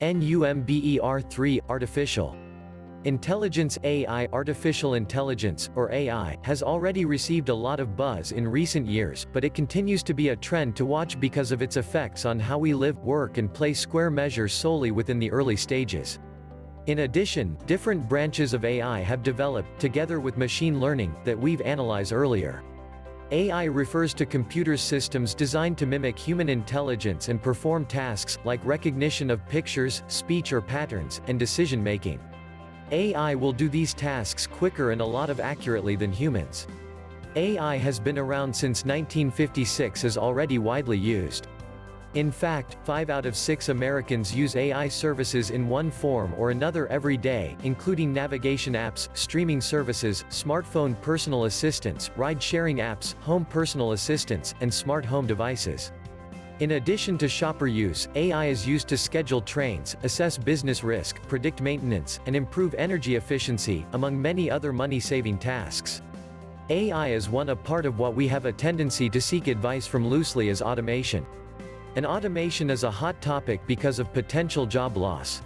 NUMBER3 Artificial Intelligence AI. Artificial intelligence, or AI, has already received a lot of buzz in recent years, but it continues to be a trend to watch because of its effects on how we live, work and play. Square measures solely within the early stages. In addition, different branches of AI have developed, together with machine learning, that we've analyzed earlier. AI refers to computer systems designed to mimic human intelligence and perform tasks like recognition of pictures, speech or patterns, and decision-making. AI will do these tasks quicker and a lot of accurately than humans. AI has been around since 1956 and is already widely used. In fact, 5 out of 6 Americans use AI services in one form or another every day, including navigation apps, streaming services, smartphone personal assistants, ride-sharing apps, home personal assistants, and smart home devices. In addition to shopper use, AI is used to schedule trains, assess business risk, predict maintenance, and improve energy efficiency, among many other money-saving tasks. AI is a part of what we have a tendency to seek advice from loosely as automation. And automation is a hot topic because of potential job loss.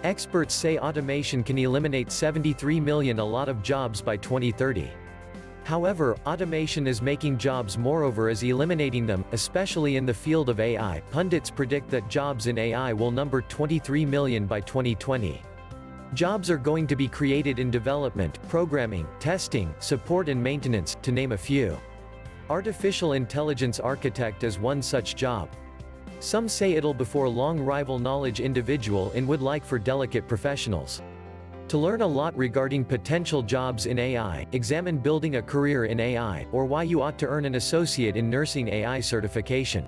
Experts say automation can eliminate 73 million a lot of jobs by 2030. However, automation is making jobs moreover as eliminating them, especially in the field of AI. Pundits predict that jobs in AI will number 23 million by 2020. Jobs are going to be created in development, programming, testing, support and maintenance, to name a few. Artificial intelligence architect is one such job. Some say it'll before long rival knowledge individual and would like for delicate professionals. To learn a lot regarding potential jobs in AI, examine building a career in AI, or why you ought to earn an associate in nursing AI certification.